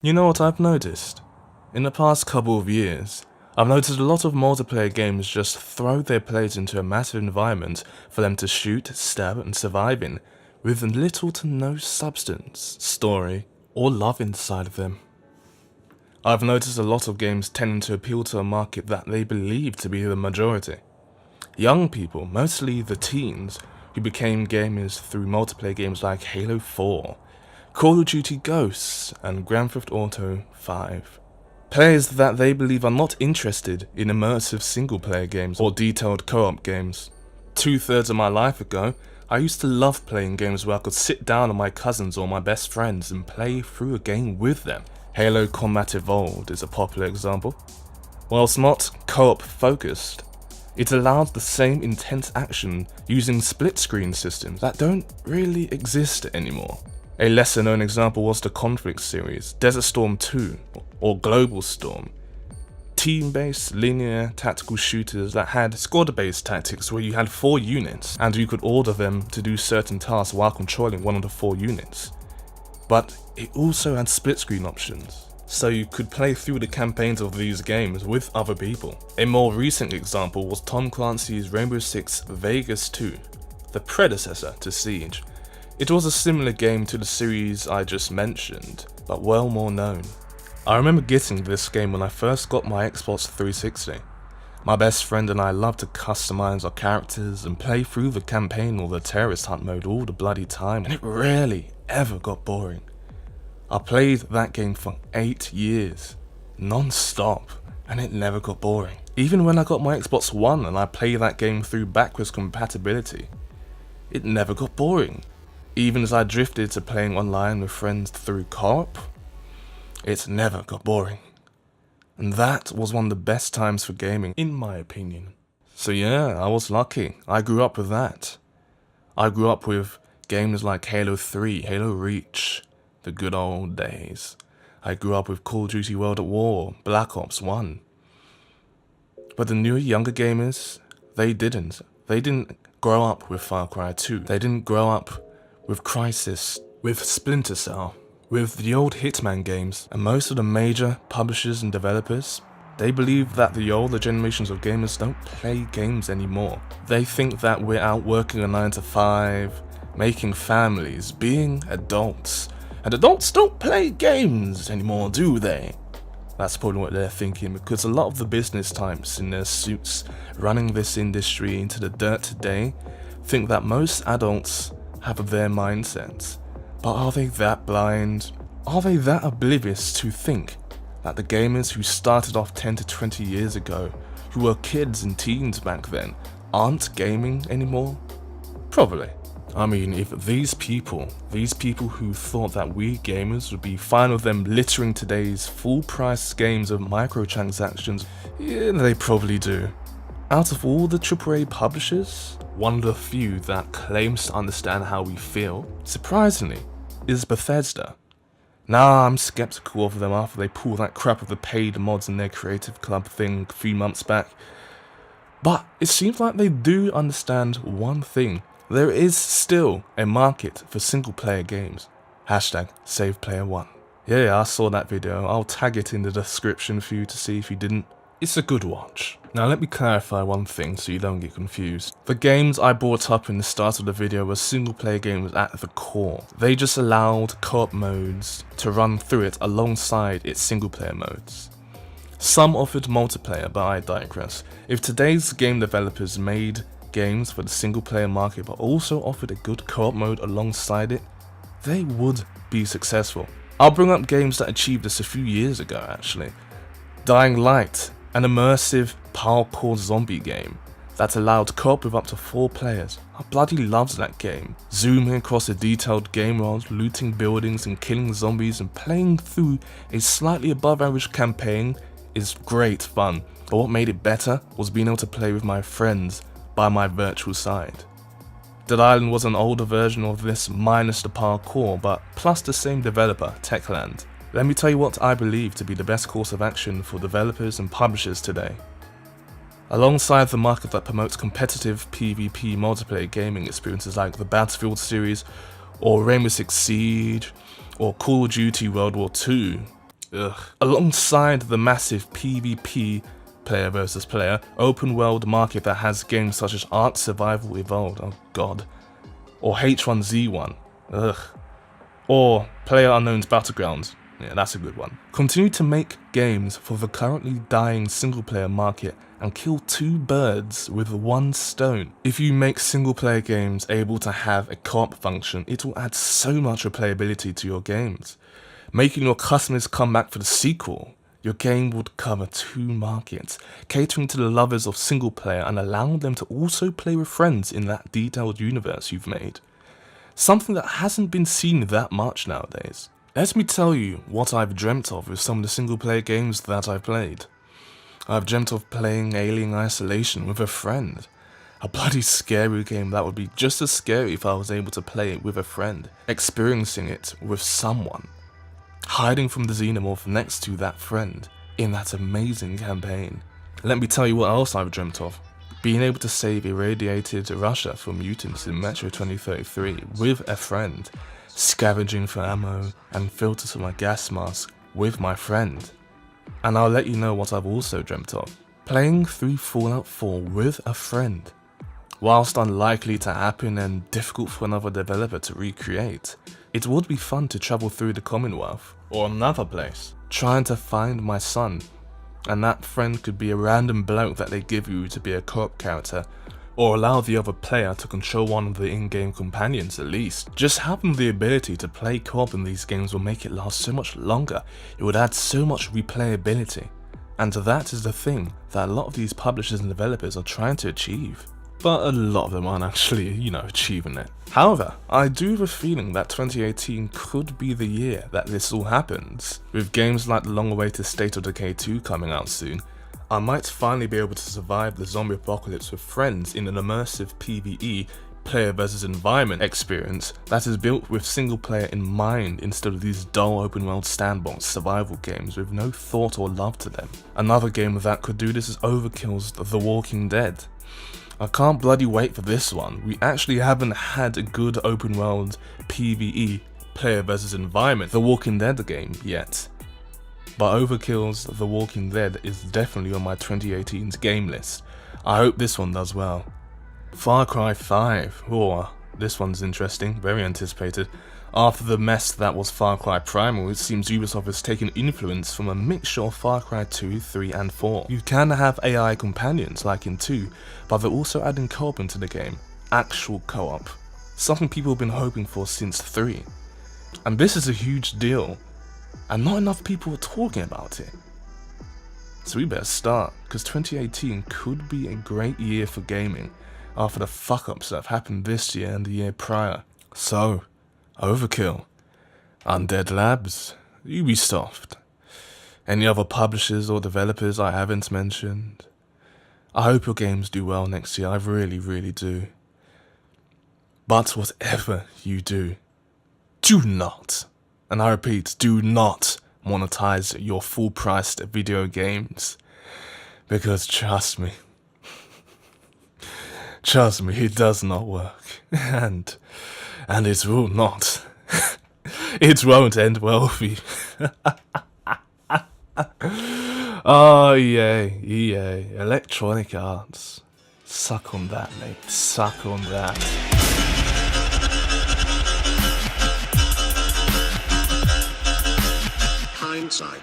You know what I've noticed? In the past couple of years, I've noticed a lot of multiplayer games just throw their players into a massive environment for them to shoot, stab, and survive in, with little to no substance, story, or love inside of them. I've noticed a lot of games tending to appeal to a market that they believe to be the majority. Young people, mostly the teens, who became gamers through multiplayer games like Halo 4, Call of Duty Ghosts, and Grand Theft Auto 5. Players that they believe are not interested in immersive single-player games or detailed co-op games. 2/3 of my life ago, I used to love playing games where I could sit down with my cousins or my best friends and play through a game with them. Halo Combat Evolved is a popular example. Whilst not co-op focused, it allows the same intense action using split-screen systems that don't really exist anymore. A lesser-known example was the Conflict series, Desert Storm 2, or Global Storm. Team-based, linear, tactical shooters that had squad-based tactics where you had 4 units, and you could order them to do certain tasks while controlling one of the 4 units. But it also had split-screen options, so you could play through the campaigns of these games with other people. A more recent example was Tom Clancy's Rainbow Six Vegas 2, the predecessor to Siege. It was a similar game to the series I just mentioned, but well more known. I remember getting this game when I first got my Xbox 360. My best friend and I loved to customize our characters and play through the campaign or the terrorist hunt mode all the bloody time, and it rarely ever got boring. I played that game for 8 years, non-stop, and it never got boring. Even when I got my Xbox One and I played that game through backwards compatibility, it never got boring. Even as I drifted to playing online with friends through co-op, it never got boring. And that was one of the best times for gaming, in my opinion. So yeah, I was lucky. I grew up with that. I grew up with games like Halo 3, Halo Reach, the good old days. I grew up with Call of Duty World at War, Black Ops 1. But the newer, younger gamers, they didn't. They didn't grow up with Far Cry 2. They didn't grow up with Crysis, with Splinter Cell, with the old Hitman games, and most of the major publishers and developers, they believe that the older generations of gamers don't play games anymore. They think that we're out working a 9 to 5, making families, being adults, and adults don't play games anymore, do they? That's probably what they're thinking, because a lot of the business types in their suits running this industry into the dirt today think that most adults have their mindsets. But are they that blind? Are they that oblivious to think that the gamers who started off 10 to 20 years ago, who were kids and teens back then, aren't gaming anymore? Probably. I mean, if these people who thought that we gamers would be fine with them littering today's full-price games of microtransactions, yeah, they probably do. Out of all the AAA publishers, one of the few that claims to understand how we feel, surprisingly, is Bethesda. Now I'm skeptical of them after they pull that crap of the paid mods in their Creative Club thing a few months back. But it seems like they do understand one thing. There is still a market for single-player games. #SavePlayer1. Yeah, I saw that video. I'll tag it in the description for you to see if you didn't. It's a good watch. Now let me clarify one thing so you don't get confused. The games I brought up in the start of the video were single-player games at the core. They just allowed co-op modes to run through it alongside its single-player modes. Some offered multiplayer, but I digress. If today's game developers made games for the single-player market but also offered a good co-op mode alongside it, they would be successful. I'll bring up games that achieved this a few years ago actually. Dying Light, an immersive parkour zombie game that allowed co-op with up to 4 players. I bloody loved that game. Zooming across a detailed game world, looting buildings and killing zombies and playing through a slightly above average campaign is great fun. But what made it better was being able to play with my friends by my virtual side. Dead Island was an older version of this minus the parkour, but plus the same developer, Techland. Let me tell you what I believe to be the best course of action for developers and publishers today. Alongside the market that promotes competitive PvP multiplayer gaming experiences like the Battlefield series, or Rainbow Six Siege, or Call of Duty World War II, Ugh. Alongside the massive PvP, player versus player, open world market that has games such as Ark Survival Evolved, oh god, or H1Z1, ugh, or PlayerUnknown's Battlegrounds, yeah, that's a good one. Continue to make games for the currently dying single player market and kill two birds with one stone. If you make single player games able to have a co-op function, it will add so much replayability to your games. Making your customers come back for the sequel, your game would cover two markets, catering to the lovers of single player and allowing them to also play with friends in that detailed universe you've made. Something that hasn't been seen that much nowadays. Let me tell you what I've dreamt of with some of the single player games that I've played. I've dreamt of playing Alien Isolation with a friend. A bloody scary game that would be just as scary if I was able to play it with a friend. Experiencing it with someone. Hiding from the xenomorph next to that friend in that amazing campaign. Let me tell you what else I've dreamt of. Being able to save irradiated Russia from mutants in Metro 2033 with a friend. Scavenging for ammo and filters for my gas mask with my friend. And I'll let you know what I've also dreamt of. Playing through Fallout 4 with a friend. Whilst unlikely to happen and difficult for another developer to recreate, it would be fun to travel through the Commonwealth or another place, trying to find my son, and that friend could be a random bloke that they give you to be a co-op character, or allow the other player to control one of the in-game companions at least. Just having the ability to play co-op in these games will make it last so much longer, it would add so much replayability, and that is the thing that a lot of these publishers and developers are trying to achieve. But a lot of them aren't actually, achieving it. However, I do have a feeling that 2018 could be the year that this all happens. With games like the long-awaited State of Decay 2 coming out soon, I might finally be able to survive the zombie apocalypse with friends in an immersive PvE, player versus environment experience that is built with single player in mind instead of these dull open world sandbox survival games with no thought or love to them. Another game that could do this is Overkill's The Walking Dead. I can't bloody wait for this one. We actually haven't had a good open world PvE, player versus environment, The Walking Dead game yet. But Overkill's The Walking Dead is definitely on my 2018's game list. I hope this one does well. Far Cry 5, this one's interesting, very anticipated. After the mess that was Far Cry Primal, it seems Ubisoft has taken influence from a mixture of Far Cry 2, 3 and 4. You can have AI companions like in 2, but they're also adding co-op into the game. Actual co-op. Something people have been hoping for since 3. And this is a huge deal, and not enough people are talking about it. So we better start, because 2018 could be a great year for gaming, after the fuck-ups that have happened this year and the year prior. So, Overkill, Undead Labs, Ubisoft, any other publishers or developers I haven't mentioned. I hope your games do well next year, I really, really do. But whatever you do not, and I repeat, do not monetize your full-priced video games. Because trust me, it does not work. And it will not. It won't end well for you. Oh, EA, Electronic Arts. Suck on that, mate. Suck on that. Hindsight.